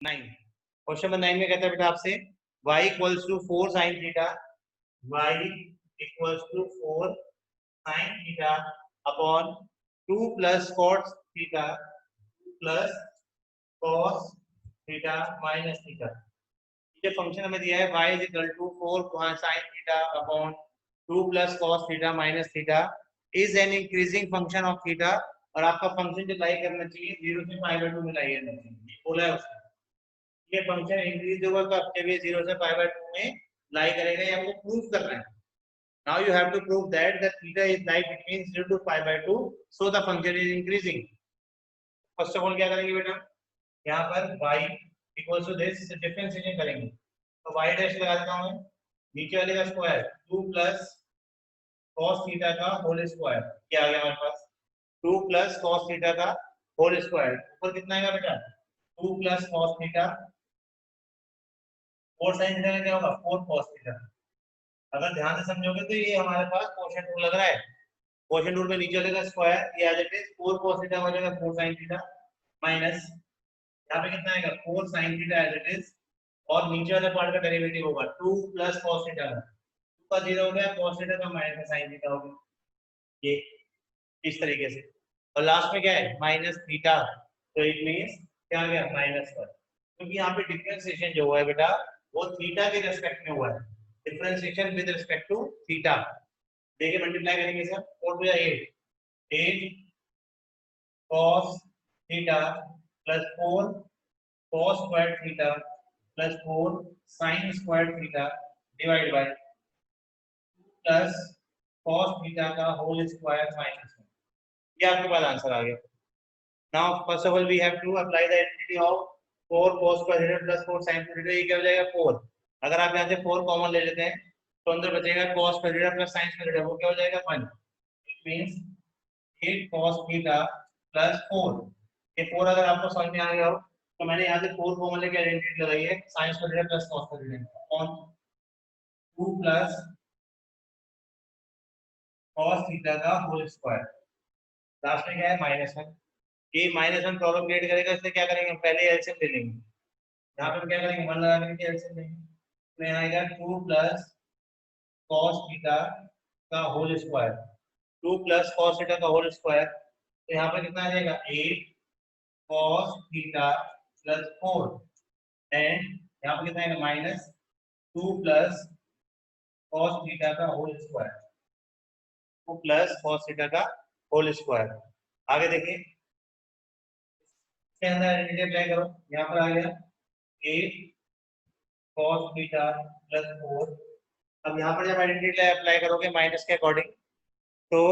9। Question number 9 में कहता है बेटा आपसे y equals to 4 sin theta, y equals to 4 sin theta upon 2 plus cos theta plus cos theta minus theta. ये function हमें दिया है y is equal to 4 sin theta upon 2 plus cos theta minus theta is an increasing function of theta, और आपका function जो लाई करना चाहिए 0 से पाई बाय 2 में लाई करना चाहिए, ये बोला है उसने। ये फंक्शन इंक्रीज होगा तो आपके भी 0 से पाई बाय 2 में लाई करेगा, ये आपको प्रूव करना है। Now you have to prove that the theta is lie between 0 to pi by 2, so the function is increasing. First of all क्या करेंगे बेटा, यहाँ पर y equals to this differentiation करेंगे, तो y डैश लगा देता हूं मैं, नीचे वाले का स्क्वायर 2 प्लस cos थीटा का होल स्क्वायर, क्या आ गया हमारे पास 2 प्लस cos थीटा का होल स्क्वायर, ऊपर कितना आएगा बेटा 2 plus cos theta, 4 sin theta का क्या होगा 4 cos थीटा। अगर ध्यान से समझोगे तो ये हमारे पास क्वोशिएंट रूल लग रहा है, क्वोशिएंट रूल में नीचे वाले का स्क्वायर ये आ जाएगा 4 cos थीटा हो जाएगा 4 sin थीटा माइनस यहाँ पे कितना आएगा 4 sin theta as it is, और नीचे वाले पार्ट का डेरिवेटिव होगा 2 प्लस cos थीटा का, 2 का 0 हो गया cos थीटा का माइनस sin थीटा हो गया, ये इस तरीके से, और लास्ट में क्या है माइनस थीटा, तो इट मींस क्या आ गया -1, क्योंकि यहाँ पे डिफरेंशिएशन जो हुआ है बेटा वो थीटा के रिस्पेक्ट में हुआ है, differentiation with respect to theta. देखिए मल्टीप्लाई करेंगे sir, 4 to 8 cos theta plus 4 cos square theta plus 4 sin square theta divide by plus cos theta का होल स्क्वायर माइनस 1। ये आपके पास आंसर आ गया। Now first of all we have to apply the identity of 4 cos square theta plus 4 sin square theta, ये क्या हो जाएगा 4। अगर आप यहाँ से 4 कॉमन ले लेते हैं तो अंदर बचेगा cos square theta plus sin square theta, वो क्या हो जाएगा 1। It means 8 cos theta plus 4, ये 4 अगर आपको समझ में आ गया हो तो मैंने यहाँ से 4 कॉमन लेके आइडेंटिटी लगाई है sin square theta plus cos square theta on 2 plus cos theta का होल स्क्वायर, लास्ट में क्या है -1। ये -1 प्रॉब्लम क्रिएट करेगा, इसलिए क्या करेंगे हम पहले एलसीएम ले लेंगे, यहाँ पे क्या करेंगे 1 लगा करके एलसीएम लेंगे, तो यहाँ आएगा 2 प्लस cos थीटा का whole square, 2 plus cos theta का होल स्क्वायर, तो यहाँ पर कितना आ जाएगा 8 cos थीटा प्लस 4 एंड यहाँ पर कितना आएगा -2 प्लस cos थीटा का whole square, 2 plus cos theta का होल स्क्वायर। आगे देखिए इसके अंदर आइडेंटिटी अप्लाई करो, यहाँ पर आ गया 8 cos थीटा प्लस 4। अब यहाँ पर जब आइडेंटिटी अप्लाई करोगे माइनस के अकॉर्डिंग तो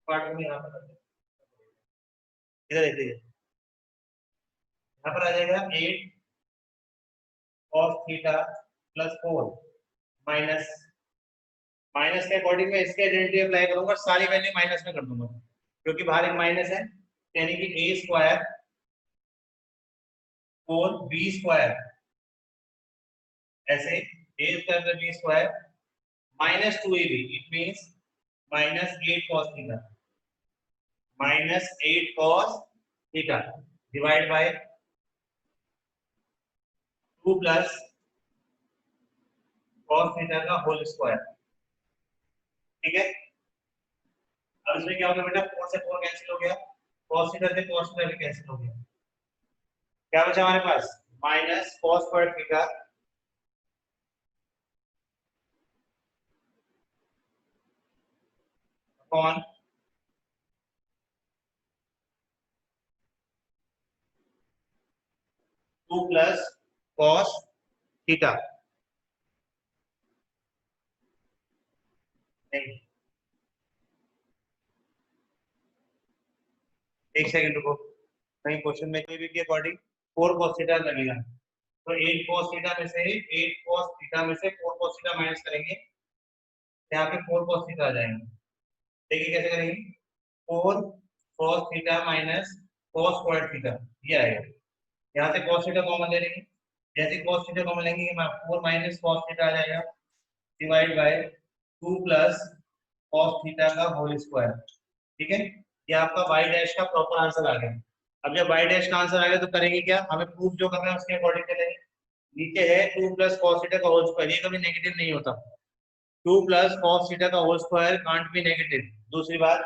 पार्ट में यहाँ पर इधर देख लीजिए, यहाँ पर आ जाएगा 8 cos theta plus 4 minus minus के अकॉर्डिंग में इसके आइडेंटिटी अप्लाई करूंगा, सारी वैल्यू माइनस में कर दूंगा क्योंकि बाहर एक माइनस है, यानी कि a स्क्वायर 4b स्क्वायर, ऐसे a square plus b square -2ab, it means -8 cos theta -8 cos theta divide bye 2 plus cos theta का होल स्क्वायर। ठीक है, अब इसमें क्या होगा बेटा 4 से 4 कैंसिल हो गया, cos थीटा से cos थीटा भी कैंसिल हो गया, क्या बचा हमारे पास minus cos square theta upon 2 plus cos theta. नहीं, एक सेकंड रुको, कहीं क्वेश्चन में कोई भी के अकॉर्डिंग 4 cos थीटा लगेगा, तो 8 cos थीटा में से 8 cos थीटा में से 4 cos थीटा माइनस करेंगे, यहाँ पे 4 cos थीटा आ जाएंगे। देखिए कैसे करेंगे, 4 cos theta minus cos square theta, ये आएगा, यहाँ से cos थीटा कॉमन ले लेंगे, जैसे cos थीटा कॉमन लेंगे 4 माइनस cos थीटा आ जाएगा divide by 2 plus cos theta का होल स्क्वायर। ठीक है, ये आपका y डैश का प्रॉपर आंसर आ गया। अब जब y डैश का आंसर आएगा तो करेंगे क्या, हमें प्रूफ जो करना है उसके अकॉर्डिंग चलेंगे। नीचे है 2 प्लस कॉस थीटा का होल स्क्वायर, ये कभी नेगेटिव नहीं होता। 2 प्लस कॉस थीटा का whole square can't be negative. दूसरी बात,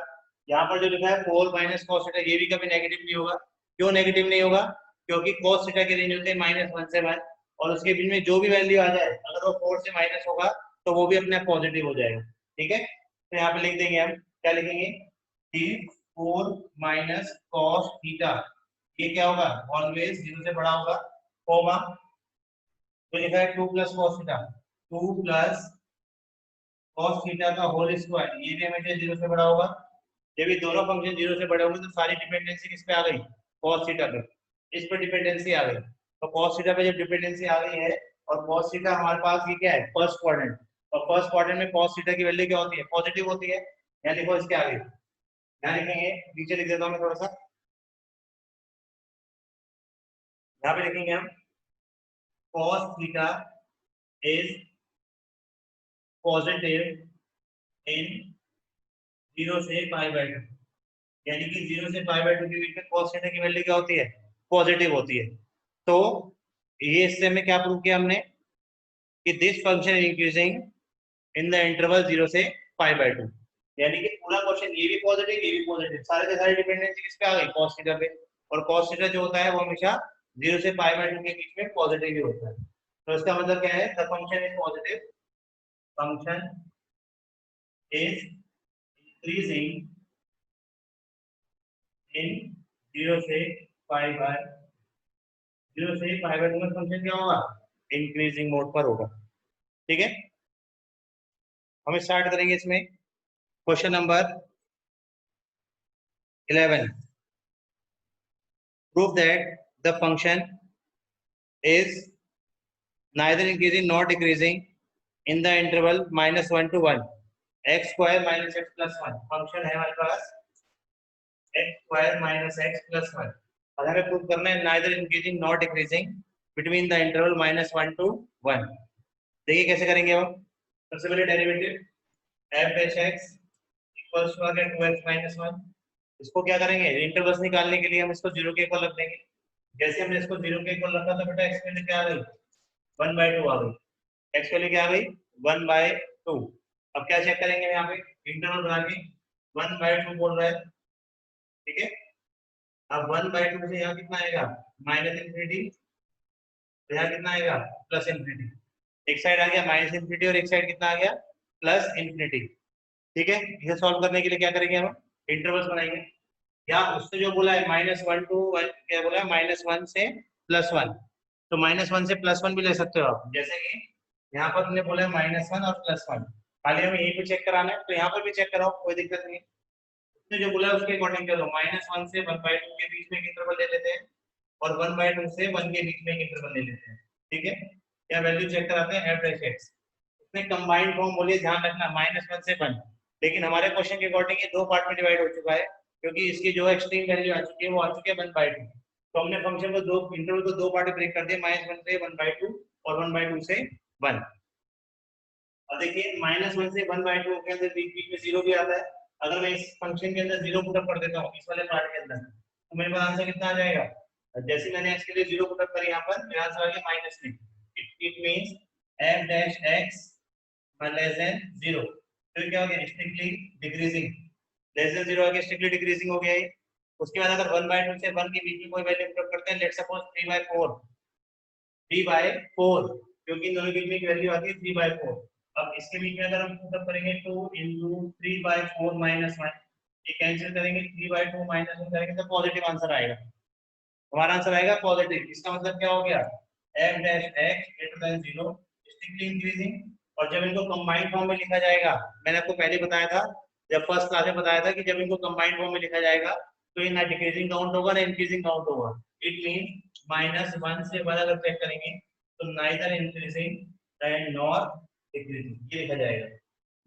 यहाँ पर जो लिखा है 4 माइनस कॉस थीटा, ये भी कभी नेगेटिव नहीं होगा। क्यों नेगेटिव नहीं होगा, क्योंकि कॉस थीटा की रेंज होती है -1 से 1, और उसके बीच में जो भी वैल्यू आ जाए अगर वो 4 से माइनस होगा तो वो भी अपने आप पॉजिटिव हो जाएगा। ठीक है, तो यहाँ पे लिख देंगे हम, क्या लिखेंगे, डी 4 माइनस कॉस थीटा, ये क्या होगा, ऑलवेज 0 से बड़ा होगा, कोमा, तो लिखा है 2 plus cos theta, 2 plus cos theta का होल स्क्वायर, ये भी हमेशा 0 से बड़ा होगा। जब ये दोनों फंक्शन 0 से बड़े होंगे तो सारी डिपेंडेंसी किस पे आ गई, cos थीटा पे, इस पे डिपेंडेंसी आ गई। तो cos थीटा पे जब डिपेंडेंसी आ गई है, और cos थीटा हमारे पास ये क्या है, फर्स्ट क्वाड्रेंट, और फर्स्ट क्वाड्रेंट में cos थीटा की वैल्यू क्या होती है, पॉजिटिव होती है। यहाँ लिखो इसके आगे, यहाँ लिखेंगे, नीचे लिख देता हूँ मैं थोड़ा सा, यहाँ पे लिखेंगे हम, cos theta is positive in 0 से π/2, यानी कि 0 से π/2 के बीच में cos थीटा की वैल्यू क्या होती है, पॉजिटिव होती है। तो ये इससे हमें क्या प्रूव किया हमने, कि this function increasing in the interval 0 से π/2, यानी कि पूरा क्वेश्चन ये भी पॉजिटिव ये भी पॉजिटिव, सारे के सारे डिपेंडेंसी किस पे आ गई, cos थीटा पे, और cos थीटा जो होता है वो हमेशा 0 से π/2 के बीच में पॉजिटिव ही होता है। तो इसका मतलब क्या है, the function is positive, function is increasing इन 0 से π/2 में फंक्शन क्या होगा, इंक्रीजिंग मोड पर होगा। ठीक है, हम स्टार्ट करेंगे इसमें question number 11, prove that the function is neither increasing nor decreasing in the interval -1 to 1, x square minus x plus 1, function है हमारे पास x square minus x plus 1, और हमें प्रूव करना है neither increasing nor decreasing between the interval -1 to 1। देखिए कैसे करेंगे हम, सबसे पहले derivative f dash x equals to आ गया 2x minus 1, इसको क्या करेंगे, इंटरवल्स निकालने के लिए हम इसको 0 के इक्वल रख देंगे। जैसे हमने इसको 0 के इक्वल रखा तो बेटा x वैल्यू क्या आ गई, 1/2 आ गई, x वैल्यू क्या आ गई, 1/2। अब क्या चेक करेंगे यहाँ पे, इंटरवल बना के 1/2 बोल रहा है। ठीक है, अब 1/2 से यहाँ कितना आएगा, -∞, तो यहाँ कितना आएगा, +∞। एक साइड आ गया -∞, और एक साइड कितना आ गया, +∞। ठीक है, इसे सॉल्व करने के लिए क्या करेंगे हम, इंटरवल्स बनाएंगे। या उसने जो बोला है -1 to 1, क्या बोला है, -1 से +1, तो -1 से +1 भी ले सकते हो आप, जैसे कि यहाँ पर तुमने बोला है -1 और +1, खाली हमें यहीं पे चेक कराना है तो यहाँ पर भी चेक कराओ, कोई दिक्कत नहीं है। उसने जो बोला है उसके अकॉर्डिंग चलो, -1 से 1/2 के बीच में एक इंटरवल ले लेते हैं, और 1/2 से 1 के बीच में एक इंटरवल ले लेते हैं। ठीक है, क्या वैल्यू चेक कराते हैं, f dash x, उसने कंबाइंड फॉर्म बोलिए, ध्यान रखना -1 से 1, लेकिन हमारे क्वेश्चन के अकॉर्डिंग ये दो पार्ट में डिवाइड हो चुका है, क्योंकि इसकी जो एक्सट्रीम वैल्यू आ चुकी है वो आ चुकी है 1/2। तो हमने फंक्शन को दो इंटरवल को दो पार्ट में ब्रेक कर दिया, -1 से 1/2 और 1/2 से 1। अब देखिए -1 से 1/2 के अंदर बीच बीच में 0 भी आता है, अगर मैं इस फंक्शन के अंदर 0 पुट अप कर देता हूँ इस वाले पार्ट के अंदर, तो मेरे पास आंसर कितना आ जाएगा, जैसे मैंने x के लिए 0 पुट अप करी यहाँ पर, मेरा आंसर आ गया -3। It means f dash x less than 0, तो क्या हो गया, स्ट्रिक्टली डिक्रीजिंग, लेस देन 0 आ गया, स्ट्रिक्टली डिक्रीजिंग हो गया ये। उसके बाद अगर 1/2 से 1 के बीच में कोई वैल्यू पुट अप करते हैं, लेट्स सपोज 3/4, 3/4, क्योंकि इन दोनों के बीच में एक वैल्यू आती है 3/4। अब इसके बीच में अगर हम पुट अप करेंगे 2 into 3/4 minus 1, ये कैंसिल करेंगे, 3/2 minus 1 करेंगे तो पॉजिटिव आंसर आएगा, हमारा आंसर आएगा पॉजिटिव। इसका मतलब क्या हो गया, f dash x greater than 0, strictly increasing. और जब इनको कंबाइंड फॉर्म में लिखा जाएगा, मैंने आपको पहले बताया था, जब फर्स्ट क्लास में बताया था कि जब इनको कंबाइंड फॉर्म में लिखा जाएगा तो ये ना डिक्रीजिंग काउंट होगा ना इंक्रीजिंग काउंट होगा। इट मींस -1 से 1 अगर चेक करेंगे तो neither increasing and nor decreasing, ये लिखा जाएगा,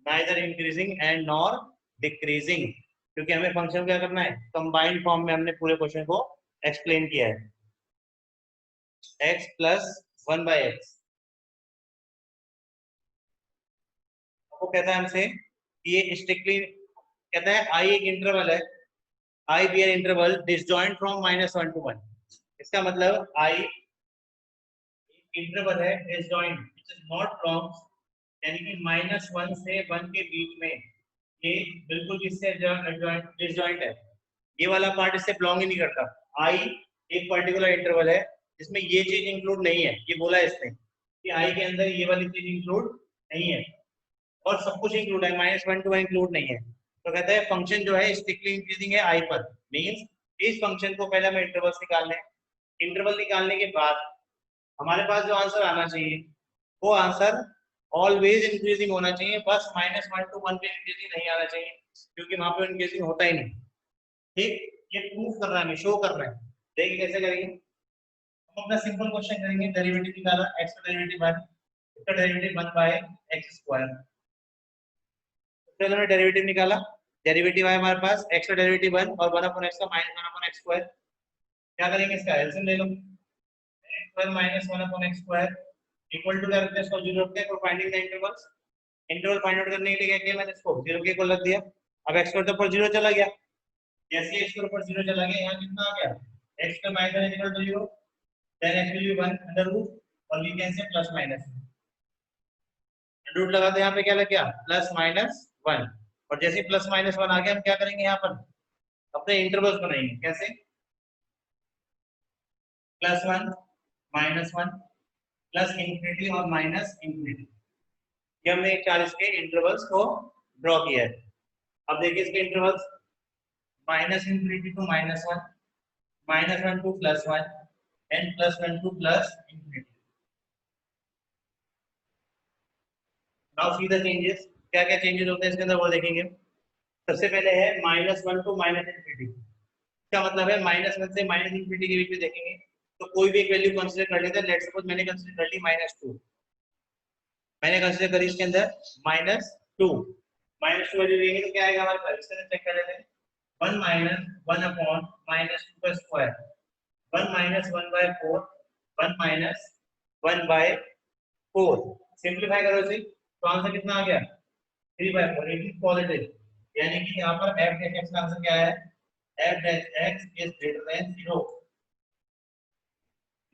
neither increasing and nor decreasing, क्योंकि हमें फंक्शन क्या करना है, कंबाइंड फॉर्म में हमने पूरे क्वेश्चन को एक्सप्लेन किया है। x plus 1/x, वो कहता है हमसे कि ये स्ट्रिक्टली, कहता है i एक इंटरवल है, I be an interval disjoint from -1 to 1. इसका मतलब I इंटरवल है disjoint which is not belongs, यानी कि -1 से 1 के बीच में ये बिल्कुल इससे डिसजॉइंट है। ये वाला पार्ट इससे बिलोंग ही नहीं करता। I एक पर्टिकुलर इंटरवल है जिसमें ये चीज इंक्लूड नहीं है, ये बोला है इसने कि I के अंदर ये वाली चीज इंक्लूड नहीं है और सब कुछ इंक्लूड है, -1 to 1 इंक्लूड नहीं है। तो कहता है फंक्शन जो है स्ट्रिक्टली इंक्रीजिंग है I पर। मींस इस फंक्शन को पहले हमें इंटरवल्स निकालने हैं, इंटरवल निकालने के बाद हमारे पास जो आंसर आना चाहिए वो आंसर ऑलवेज इंक्रीजिंग होना चाहिए, बस -1 to 1 पे इंक्रीजिंग नहीं आना चाहिए क्योंकि वहां पे इंक्रीजिंग होता ही नहीं। ठीक, ये प्रूफ कर रहा है, शो कर रहा है। देखिए कैसे करेंगे। हम अपना सिंपल क्वेश्चन करेंगे, डेरिवेटिव निकाला, x का डेरिवेटिव 1, इसका डेरिवेटिव 1/x²। चलो हमने डेरिवेटिव निकाला, डेरिवेटिव है हमारे पास x का डेरिवेटिव 1 और 1/x का -1/x²। क्या करेंगे, इसका एलसीएम ले लो, x² -1/x² इक्वल टू क्या रखते हैं, इसको 0 रखते हैं। For finding the intervals, interval find out करने के लिए क्या किया मैंने, इसको 0 के इक्वल रख दिया। अब x के ऊपर 0 चला गया, जैसे x के ऊपर 0 चला गया यहाँ कितना आ गया, x का -1 equal to 0, then x will be 1 under root और we can say plus minus root लगा दो, यहाँ पे क्या लग गया +-1 और जैसे +-1 आ गया हम क्या करेंगे, यहाँ पर अपने इंटरवल्स बनाएंगे। कैसे, +1 -1 प्लस इंफिनिटी और माइनस इंफिनिटी, ये हमने 40 के इंटरवल्स को ड्रॉ किया है। अब देखिए इसके intervals -∞ to -1, -1 to +1 and +1 to +∞। Now see the changes, क्या क्या चेंजेस होते हैं इसके अंदर वो देखेंगे। सबसे पहले है -1 to -∞। क्या मतलब है, -1 से -∞ के बीच में देखेंगे तो कोई भी एक वैल्यू कंसीडर कर लेते हैं। लेट्स सपोज मैंने कंसीडर कर ली -2, मैंने कंसीडर करी इसके अंदर -2 वैल्यू लेंगे तो क्या आएगा हमारे पास, इसके अंदर चेक कर लेते हैं। 1 - 1 अपॉन -2 का स्क्वायर, 1 - 1/4, 1 - 1/4, सिंपलीफाई करो इसे तो आंसर कितना आ गया 3/4। इट इज पॉजिटिव, यानी कि यहाँ पर f डैश x का आंसर क्या है, f dash x is greater than 0।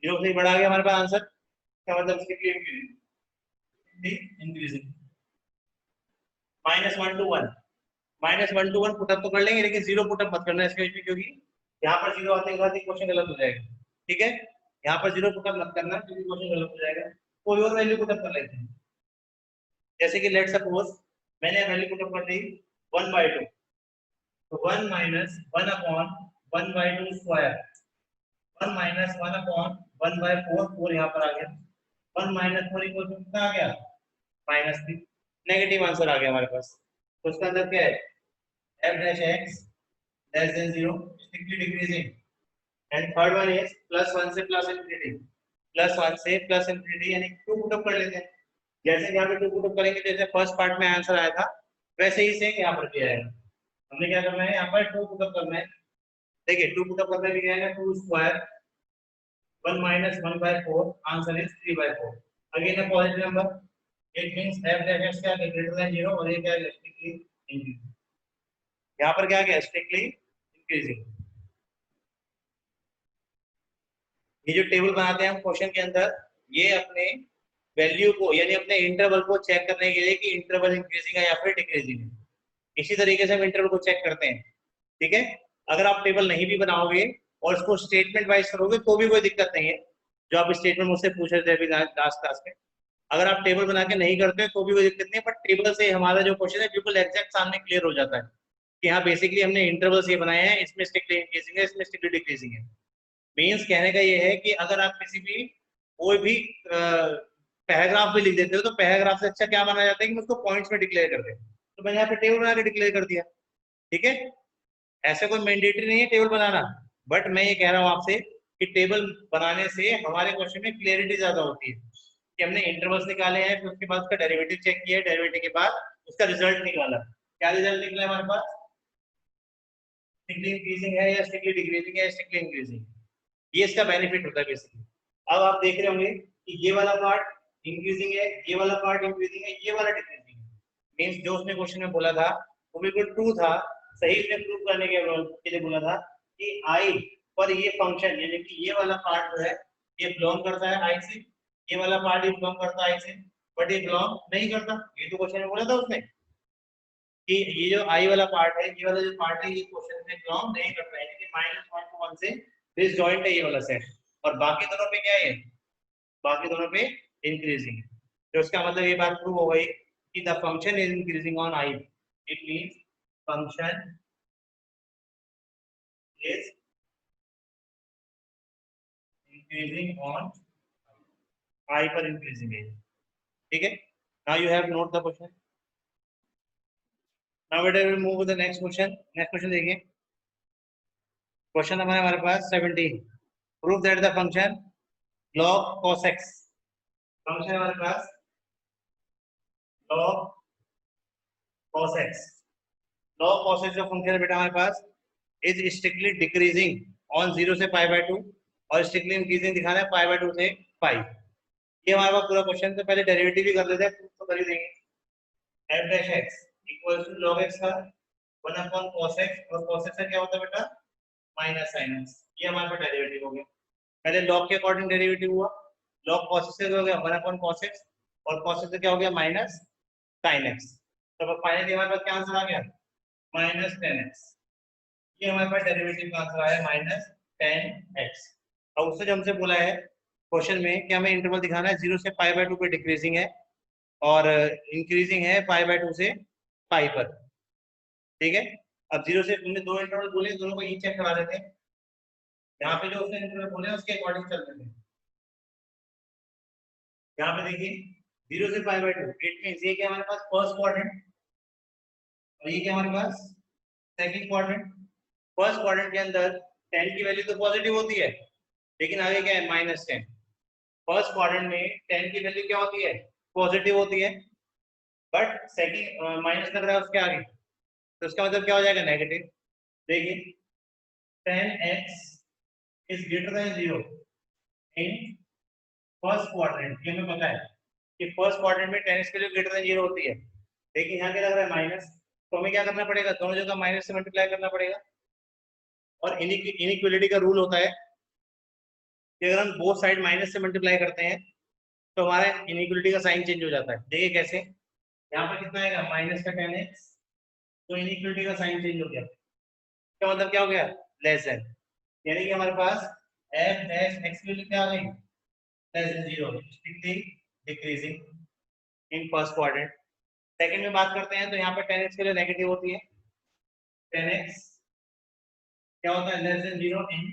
0 से बड़ा आ गया हमारे पास आंसर, क्या मतलब इसके इंक्रीजिंग। -1 to 1, -1 to 1 पुटअप तो कर लेंगे लेकिन 0 पुटअप मत करना इसके बीच में, क्योंकि यहाँ पर 0 आते के बाद क्वेश्चन गलत हो जाएगा। ठीक है, यहाँ पर 0 पुटअप मत करना क्योंकि क्वेश्चन गलत हो जाएगा। कोई और वैल्यू पुटअप कर लेते हैं, जैसे कि लेट सपोज मैंने वैल्यू पुटअप कर दी 1/2, तो 1 - 1 अपॉन 1/2 स्क्वायर, 1 - 1 अपॉन 1/4, 4 यहाँ पर आ गया, 1 - 4 इक्वल टू कितना आ गया -3, नेगेटिव आंसर आ गया हमारे पास। तो उसका अंदर क्या है, f dash x less than 0 strictly decreasing, and third one is +1 से +∞, +1 से +∞, यानी 2 पुटअप कर लेते हैं। जैसे यहाँ पे 2 पुटअप करेंगे, जैसे फर्स्ट पार्ट में आंसर आया था वैसे ही सेम यहाँ पर भी आएगा। हमने क्या करना है, यहाँ पर 2 पुटअप करना है। देखिए 2 पुटअप करने में क्या आएगा, 2 square 1 - 1/4, answer is 3/4। Again a positive number, it means f dash x क्या ग्रेटर देन 0 और ये क्या है स्ट्रिक्टली इंक्रीजिंग। यहाँ पर क्या गया, स्ट्रिक्टली इंक्रीजिंग। ये जो टेबल बनाते हैं हम क्वेश्चन के अंदर, ये अपने वैल्यू को यानी अपने इंटरवल को चेक करने के लिए कि इंटरवल इंक्रीजिंग है या फिर डिक्रीजिंग है। इसी तरीके से हम इंटरवल को चेक करते हैं। ठीक है, अगर आप टेबल नहीं भी बनाओगे और उसको स्टेटमेंट वाइज करोगे तो भी कोई दिक्कत नहीं है, जो आप स्टेटमेंट मुझसे पूछ रहे थे अभी लास्ट क्लास में। अगर आप टेबल बना के नहीं करते तो भी कोई दिक्कत नहीं है, बट टेबल से हमारा जो क्वेश्चन है बिल्कुल एग्जैक्ट सामने क्लियर हो जाता है कि हाँ बेसिकली हमने इंटरवल्स ये बनाए हैं, इसमें स्ट्रिक्टली इंक्रीजिंग है, इसमें स्ट्रिक्टली डिक्रीजिंग है। मींस कहने का ये है कि अगर आप किसी भी कोई भी पैराग्राफ भी लिख देते हो तो पैराग्राफ से अच्छा क्या माना जाता है कि उसको पॉइंट्स में डिक्लेयर कर दे। तो मैंने यहाँ पे टेबल बना के डिक्लेयर कर दिया। ठीक है, ऐसा कोई मैंडेटरी नहीं है टेबल बनाना, बट मैं ये कह रहा हूँ आपसे कि टेबल बनाने से हमारे क्वेश्चन में क्लियरिटी ज्यादा होती है कि हमने इंटरवल्स निकाले हैं, फिर उसके बाद उसका डेरिवेटिव चेक किया, डेरिवेटिव के बाद उसका रिजल्ट निकाला। क्या रिजल्ट निकला हमारे पास, स्ट्रिक्टली इंक्रीजिंग है या स्ट्रिक्टली डिक्रीजिंग है, स्ट्रिक्टली इंक्रीजिंग। ये इसका बेनिफिट होता है बेसिकली। अब आप देख रहे होंगे कि ये वाला पार्ट इंक्रीजिंग है, ये वाला पार्ट इंक्रीजिंग है, ये वाला डिक्रीजिंग है। मींस जो उसने क्वेश्चन में बोला था वो बिल्कुल ट्रू था, सही से प्रूव करने के लिए बोला था कि आई पर ये फंक्शन यानी कि ये वाला पार्ट जो है ये बिलोंग करता है आई से, ये वाला पार्ट ही बिलोंग करता है आई से, बट ये बिलोंग नहीं करता। ये तो क्वेश्चन में बोला था उसने कि ये जो आई वाला पार्ट है, ये वाला जो पार्ट है ये क्वेश्चन में बिलोंग नहीं करता है, यानी कि -1 to 1 से डिसजॉइंट है ये वाला सेट, और बाकी दोनों पे क्या है, बाकी दोनों पे इंक्रीजिंग। तो इसका मतलब ये बात प्रूव हो गई कि the function is increasing on I, it means function is increasing on I पर इंक्रीजिंग है। ठीक है, now you have note the question. Now बेटा will move to the next question. Next question देखिए, क्वेश्चन नंबर हमारे पास 17, prove that the function log cos x, function हमारे पास log cos x, log cos x जो function है बेटा हमारे पास इज स्ट्रिक्टली डिक्रीजिंग ऑन 0 से π/2 और स्ट्रिक्टली इंक्रीजिंग दिखाना है π/2 से पाई। ये हमारे पास पूरा क्वेश्चन, तो पहले डेरिवेटिव भी कर लेते हैं, तो कर ही देंगे। f dash x equal to log x का 1 अपॉन cos x, और cos x का क्या होता है बेटा माइनस sin x। ये हमारे पास डेरिवेटिव हो गया। पहले log के अकॉर्डिंग डेरिवेटिव हुआ, log cos x से हो गया 1 अपॉन cos x, और cos x से क्या हो गया माइनस sin x। तो फाइनली हमारे पास क्या आंसर आ गया -10x। ये हमारे पास डेरिवेटिव का आंसर आया -10x। अब उससे जो हमसे बोला है क्वेश्चन में कि हमें इंटरवल दिखाना है 0 से π/2 पे डिक्रीजिंग है और इंक्रीजिंग है π/2 से पाई पर। ठीक है, अब 0 से हमने दो इंटरवल बोले, दोनों को ई चेक करा देते हैं। यहाँ पे जो उसने इंटरवल बोले उसके अकॉर्डिंग चल रहे हैं। यहाँ पे देखिए 0 से π/2, इट मींस ये क्या हमारे पास फर्स्ट क्वाड्रेंट, और ये क्या हमारे पास सेकंड क्वाड्रेंट। फर्स्ट क्वाड्रेंट के अंदर 10 की वैल्यू तो पॉजिटिव होती है, लेकिन आगे क्या है -10। फर्स्ट क्वाड्रेंट में 10 की वैल्यू क्या होती है पॉजिटिव होती है, बट सेकंड माइनस लग रहा है उसके आगे, तो उसका मतलब क्या हो जाएगा नेगेटिव। देखिए 10x is greater than 0 in first quadrant, ये हमें पता है कि फर्स्ट क्वाड्रेंट में 10x की वैल्यू ग्रेटर देन 0 होती है, लेकिन यहाँ क्या लग रहा है माइनस, तो हमें क्या करना पड़ेगा दोनों जगह माइनस से मल्टीप्लाई करना पड़ेगा। और इनइक्वालिटी का रूल होता है कि अगर हम बोथ साइड माइनस से मल्टीप्लाई करते हैं तो हमारा इनइक्वालिटी का साइन चेंज हो जाता है। देखिए कैसे, यहाँ पर कितना आएगा माइनस का 10x, तो इनइक्वालिटी का साइन चेंज हो गया। क्या मतलब क्या हो गया लेस देन, यानी कि हमारे पास f dash x की वैल्यू क्या आ गई less than 0, strictly decreasing in first quadrant. Second में बात करते हैं तो यहाँ पर 10x के लिए नेगेटिव होती है, 10x क्या होता है less than 0 in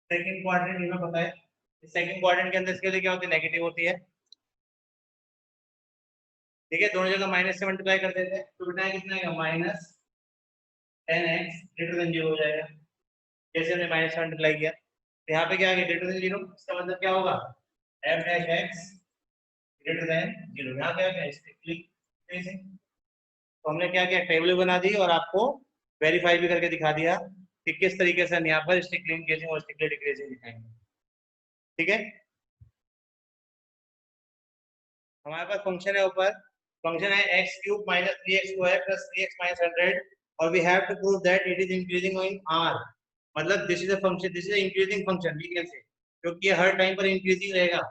second quadrant, ये हमें पता है। सेकंड क्वाड्रेंट के अंदर इसके लिए क्या होती है नेगेटिव होती है। ठीक है, दोनों जगह माइनस से मल्टीप्लाई कर देते हैं, तो बेटा कितना आएगा -10x ग्रेटर देन 0 हो जाएगा। जैसे हमने माइनस से मल्टीप्लाई किया तो यहाँ पे क्या आ गया ग्रेटर देन 0, इसका मतलब क्या होगा f dash x greater than 0। यहाँ क्या है स्ट्रिक्टली डिक्रीजिंग। तो हमने क्या किया टेबल बना दी और आपको वेरीफाई भी करके दिखा दिया कि किस तरीके से हम यहाँ पर स्ट्रिक्टली इंक्रीजिंग और स्ट्रिक्टली डिक्रीजिंग दिखाएंगे। ठीक है, हमारे पास फंक्शन है ऊपर, फंक्शन है x³ - 3x² + 3x - 100, और we have to prove that it is increasing in r। मतलब this is a function, this is a increasing function we can say, क्योंकि ये हर टाइम पर इंक्रीजिंग रहेगा।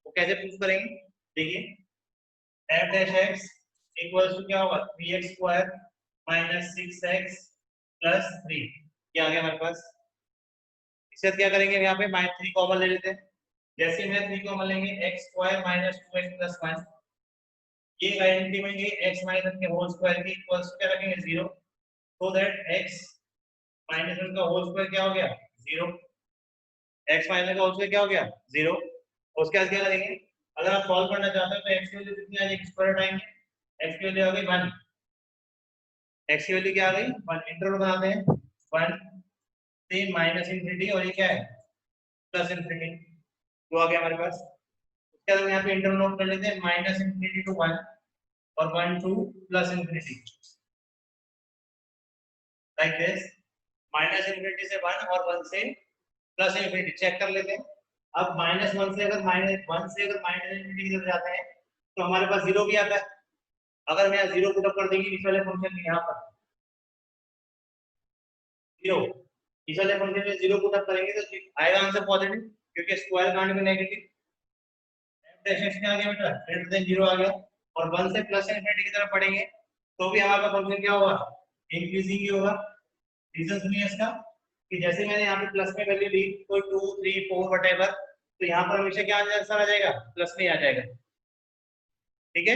वो कैसे प्रूव करेंगे, देखिए f dash x equals to क्या होगा 3x² - 6x + 3, ये आ गया हमारे पास। इसके बाद क्या करेंगे यहाँ पे -3 कॉमन ले लेते हैं। जैसे में 3 कॉमन लेंगे x² - 2x + 1, ये आइडेंटिटी में ये x - 1 के होल स्क्वायर की इक्वल्स क्या रखेंगे 0, सो दैट x - 1 का होल स्क्वायर क्या हो गया 0, x - 1 का होल स्क्वायर क्या हो गया 0। उसके बाद क्या करेंगे, अगर आप सॉल्व करना चाहते हो तो x की वैल्यू कितनी आ जाएगी, स्क्वायर रूट आएंगे, x की वैल्यू आ गई 1, x की वैल्यू क्या आ गई 1, इंटरवल बनाते हैं 1 से -∞, और ये क्या है +∞, तो आ गया हमारे पास। उसके बाद हम यहाँ पे इंटरवल नोट कर लेते हैं -∞ to 1 और 1 to +∞, लाइक दिस, -∞ से 1 और 1 से +∞, चेक कर लेते हैं। अब -1 से अगर -1 से अगर -∞ की तरफ जाते हैं तो हमारे पास 0 भी आता है। अगर मैं 0 पुट अप कर देंगे इस वाले फंक्शन में यहाँ पर, 0 इस वाले फंक्शन में 0 पुट अप करेंगे तो आएगा आंसर पॉजिटिव, क्योंकि स्क्वायर कांड में नेगेटिव। f डैश x क्या आ गया बेटा, ग्रेटर देन 0 आ गया। और 1 से प्लस इनफिनिटी की तरफ बढ़ेंगे तो भी हमारा फंक्शन क्या होगा, इंक्रीजिंग ही होगा। रीजन सुनिए इसका, कि जैसे मैंने यहाँ पे प्लस में वैल्यू ली कोई 2 3 4 व्हाटएवर, तो यहाँ पर हमेशा क्या आंसर आ जाएगा, प्लस में आ जाएगा। ठीक है,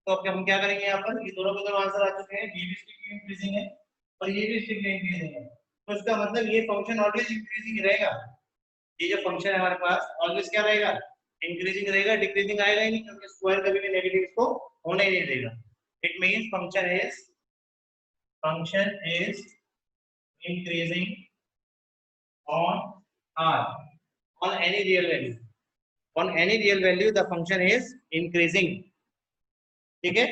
तो अब हम क्या करेंगे, यहाँ पर ये दोनों के दोनों आंसर आ चुके हैं, ये भी स्ट्रिक्टली इंक्रीजिंग है और ये भी स्ट्रिक्टली इंक्रीजिंग है, तो इसका मतलब ये फंक्शन ऑलवेज इंक्रीजिंग रहेगा। ये जो फंक्शन है हमारे पास ऑलवेज क्या रहेगा, इंक्रीजिंग रहेगा, डिक्रीजिंग आएगा ही नहीं, क्योंकि स्क्वायर कभी भी नेगेटिव इसको होने ही नहीं देगा। It means function is increasing on r on any real value, on any real value the function is increasing। ठीक है,